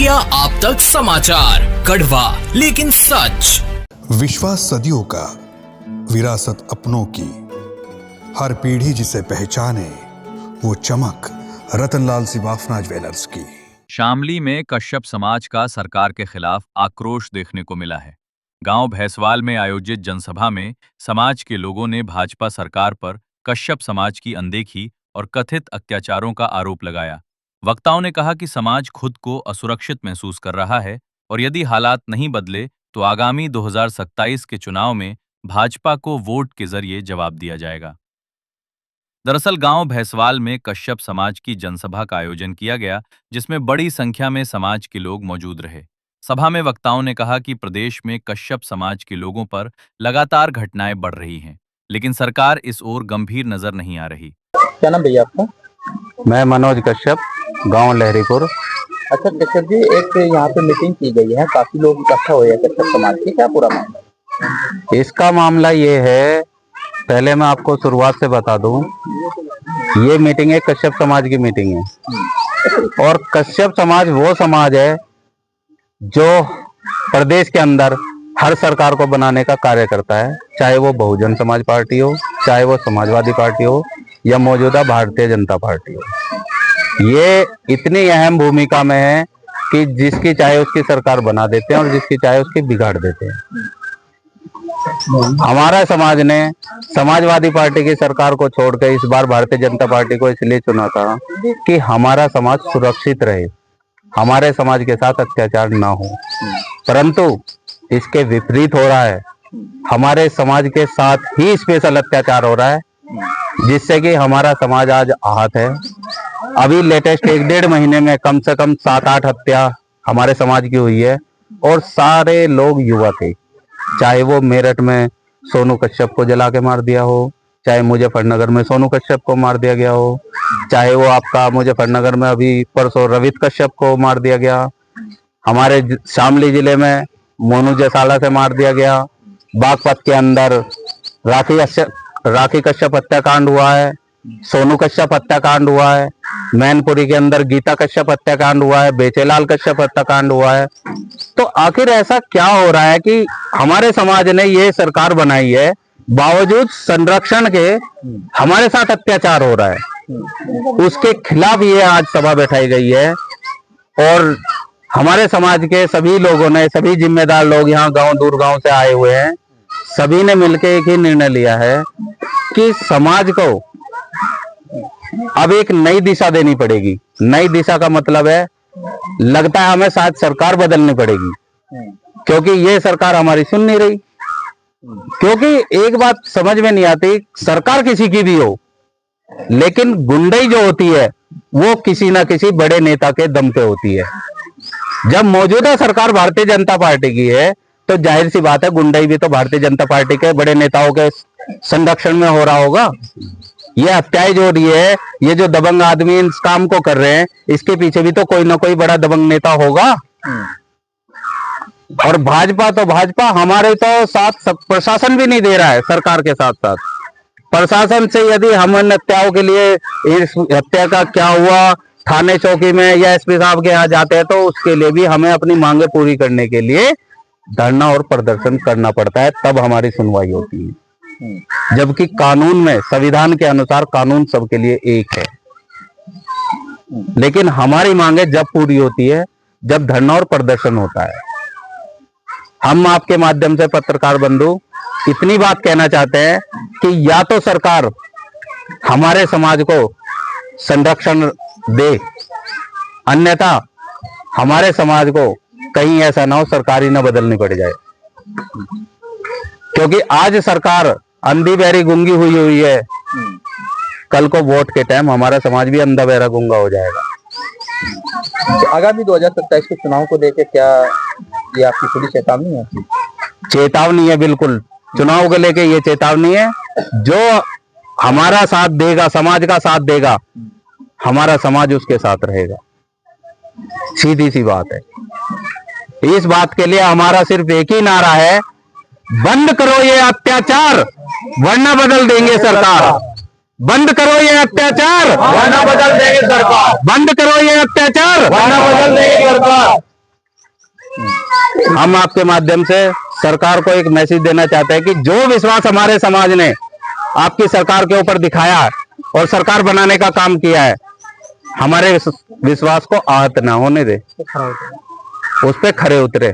India आप तक समाचार, कड़वा लेकिन सच। विश्वास सदियों का, विरासत अपनों की, हर पीढ़ी जिसे पहचाने वो चमक रतनलाल सिवाफना ज्वेलर्स की। शामली में कश्यप समाज का सरकार के खिलाफ आक्रोश देखने को मिला है। गांव भैंसवाल में आयोजित जनसभा में समाज के लोगों ने भाजपा सरकार पर कश्यप समाज की अनदेखी और कथित अत्याचारों का आरोप लगाया। वक्ताओं ने कहा कि समाज खुद को असुरक्षित महसूस कर रहा है और यदि हालात नहीं बदले तो आगामी 2027 के चुनाव में भाजपा को वोट के जरिए जवाब दिया जाएगा। दरअसल गांव भैंसवाल में कश्यप समाज की जनसभा का आयोजन किया गया, जिसमें बड़ी संख्या में समाज के लोग मौजूद रहे। सभा में वक्ताओं ने कहा कि प्रदेश में कश्यप समाज के लोगों पर लगातार घटनाएं बढ़ रही हैं, लेकिन सरकार इस ओर गंभीर नजर नहीं आ रही। क्या नाम भैया आपका? मैं मनोज कश्यप, गांव लहरीपुर। अच्छा कश्यप जी, एक यहाँ पे मीटिंग की गई है, काफी लोग इकट्ठा हुए हैं कश्यप समाज के, क्या पूरा मामला? इसका मामला ये है, पहले मैं आपको शुरुआत से बता दूं, ये मीटिंग है कश्यप समाज की मीटिंग है और कश्यप समाज वो समाज है जो प्रदेश के अंदर हर सरकार को बनाने का कार्य करता है, चाहे वो बहुजन समाज पार्टी हो, चाहे वो समाजवादी पार्टी हो या मौजूदा भारतीय जनता पार्टी हो। ये इतनी अहम भूमिका में है कि जिसकी चाहे उसकी सरकार बना देते हैं और जिसकी चाहे उसकी बिगाड़ देते हैं। हमारा समाज ने समाजवादी पार्टी की सरकार को छोड़कर इस बार भारतीय जनता पार्टी को इसलिए चुना था कि हमारा समाज सुरक्षित रहे, हमारे समाज के साथ अत्याचार ना हो। परंतु इसके विपरीत हो रहा है, हमारे समाज के साथ ही स्पेशल अत्याचार हो रहा है, जिससे कि हमारा समाज आज आहत है। अभी लेटेस्ट 1-1.5 महीने में कम से कम 7-8 हत्या हमारे समाज की हुई है और सारे लोग युवा थे। चाहे वो मेरठ में सोनू कश्यप को जला के मार दिया हो, चाहे मुजफ्फरनगर में सोनू कश्यप को मार दिया गया हो, चाहे वो आपका मुजफ्फरनगर में अभी परसों रवित कश्यप को मार दिया गया, हमारे शामली जिले में मोनू जसाला से मार दिया गया, बागपत के अंदर राखी कश्यप हत्याकांड हुआ है, सोनू कश्यप हत्याकांड हुआ है, मैनपुरी के अंदर गीता कश्यप हत्याकांड हुआ है, बेचेलाल कश्यप हत्याकांड हुआ है। तो आखिर ऐसा क्या हो रहा है कि हमारे समाज ने ये सरकार बनाई है, बावजूद संरक्षण के हमारे साथ अत्याचार हो रहा है। उसके खिलाफ ये आज सभा बैठाई गई है और हमारे समाज के सभी लोगों ने, सभी जिम्मेदार लोग यहाँ गांव दूर गांव से आए हुए हैं, सभी ने मिलकर एक ही निर्णय लिया है कि समाज को अब एक नई दिशा देनी पड़ेगी। नई दिशा का मतलब है, लगता है हमें शायद सरकार बदलनी पड़ेगी, क्योंकि ये सरकार हमारी सुन नहीं रही। क्योंकि एक बात समझ में नहीं आती, सरकार किसी की भी हो, लेकिन गुंडई जो होती है वो किसी ना किसी बड़े नेता के दम पे होती है। जब मौजूदा सरकार भारतीय जनता पार्टी की है तो जाहिर सी बात है, गुंडई भी तो भारतीय जनता पार्टी के बड़े नेताओं के संरक्षण में हो रहा होगा। ये हत्याएं जो हो रही है, ये जो दबंग आदमी इस काम को कर रहे हैं, इसके पीछे भी तो कोई ना कोई बड़ा दबंग नेता होगा। और भाजपा तो भाजपा, हमारे तो साथ प्रशासन भी नहीं दे रहा है। सरकार के साथ साथ प्रशासन से यदि हम हत्याओं के लिए, इस हत्या का क्या हुआ, थाने चौकी में या एसपी साहब के यहाँ जाते हैं, तो उसके लिए भी हमें अपनी मांगे पूरी करने के लिए धरना और प्रदर्शन करना पड़ता है, तब हमारी सुनवाई होती है। जबकि कानून में, संविधान के अनुसार कानून सबके लिए एक है। लेकिन हमारी मांगे जब पूरी होती है, जब धरना और प्रदर्शन होता है। हम आपके माध्यम से पत्रकार बंधु इतनी बात कहना चाहते हैं कि या तो सरकार हमारे समाज को संरक्षण दे, अन्यथा हमारे समाज को कहीं ऐसा ना हो सरकारी ना बदलनी पड़ जाए। क्योंकि आज सरकार अंधी बहरी गूंगी हुई है, कल को वोट के टाइम हमारा समाज भी अंधा बहरा गूंगा हो जाएगा। तो आगामी 2027 के चुनाव को लेकर क्या ये आपकी पूरी चेतावनी है? चेतावनी है, बिल्कुल चुनाव को लेके ये चेतावनी है। जो हमारा साथ देगा, समाज का साथ देगा, हमारा समाज उसके साथ रहेगा। सीधी सी बात है। इस बात के लिए हमारा सिर्फ एक ही नारा है, बंद करो ये अत्याचार वरना बदल देंगे सरकार। बंद करो ये अत्याचार वरना बदल देंगे सरकार। बंद करो ये अत्याचार वरना बदल देंगे सरकार। हम आपके माध्यम से सरकार को एक मैसेज देना चाहते हैं कि जो विश्वास हमारे समाज ने आपकी सरकार के ऊपर दिखाया और सरकार बनाने का काम किया है, हमारे विश्वास को आहत ना होने दे, उस पे खरे उतरे।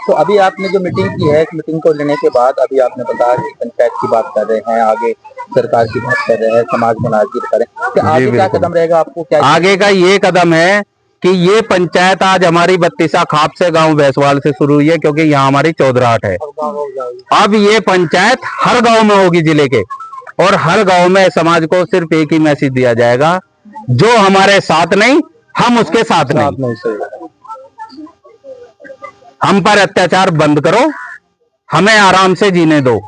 तो अभी आपने जो मीटिंग की है, इस मीटिंग को लेने के बाद अभी आपने बताया कि पंचायत की बात कर रहे हैं, आगे सरकार की बात कर रहे हैं, समाज बनाने की कर रहे हैं, तो आगे क्या कदम रहेगा आपको? क्या आगे का ये कदम है कि ये पंचायत आज हमारी 32 खाप से गांव भैंसवाल से शुरू हुई है, क्योंकि यहाँ हमारी चौधराहट है। अब ये पंचायत हर गांव में होगी जिले के, और हर गांव में समाज को सिर्फ एक ही मैसेज दिया जाएगा, जो हमारे साथ नहीं हम उसके साथ नहीं। हम पर अत्याचार बंद करो, हमें आराम से जीने दो।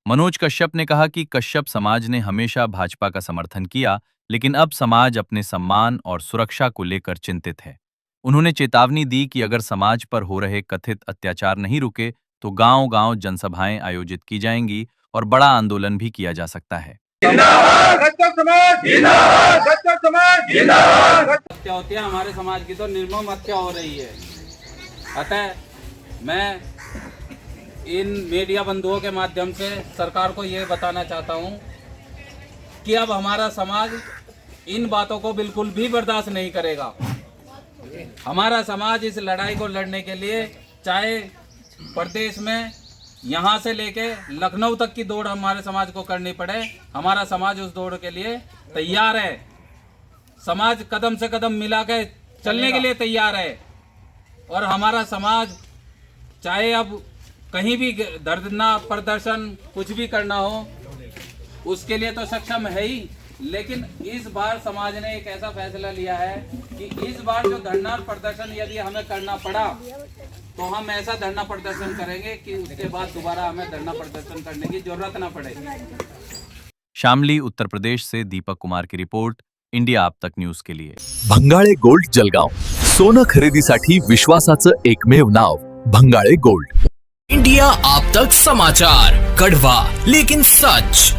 मनोज कश्यप ने कहा कि कश्यप समाज ने हमेशा भाजपा का समर्थन किया, लेकिन अब समाज अपने सम्मान और सुरक्षा को लेकर चिंतित है। उन्होंने चेतावनी दी कि अगर समाज पर हो रहे कथित अत्याचार नहीं रुके तो गांव-गांव जनसभाएं आयोजित की जाएंगी और बड़ा आंदोलन भी किया जा सकता है। हत्या होती है हमारे समाज की, तो निर्मम हत्या हो रही है। अतः मैं इन मीडिया बंधुओं के माध्यम से सरकार को ये बताना चाहता हूँ कि अब हमारा समाज इन बातों को बिल्कुल भी बर्दाश्त नहीं करेगा। हमारा समाज इस लड़ाई को लड़ने के लिए, चाहे प्रदेश में यहाँ से लेके लखनऊ तक की दौड़ हमारे समाज को करनी पड़े, हमारा समाज उस दौड़ के लिए तैयार है। समाज कदम से कदम मिला के चलने के लिए तैयार है, और हमारा समाज चाहे अब कहीं भी धरना प्रदर्शन कुछ भी करना हो उसके लिए तो सक्षम है ही, लेकिन इस बार समाज ने एक ऐसा फैसला लिया है कि इस बार जो धरना प्रदर्शन यदि हमें करना पड़ा तो हम ऐसा धरना प्रदर्शन करेंगे कि उसके बाद दोबारा हमें धरना प्रदर्शन करने की जरूरत ना पड़े। शामली, उत्तर प्रदेश से दीपक कुमार की रिपोर्ट, इंडिया आप तक न्यूज के लिए। भंगाळे गोल्ड जळगाव, सोनं खरेदीसाठी विश्वासाचं एकमेव नाव भंगाळे गोल्ड। इंडिया आप तक समाचार, कड़वा लेकिन सच।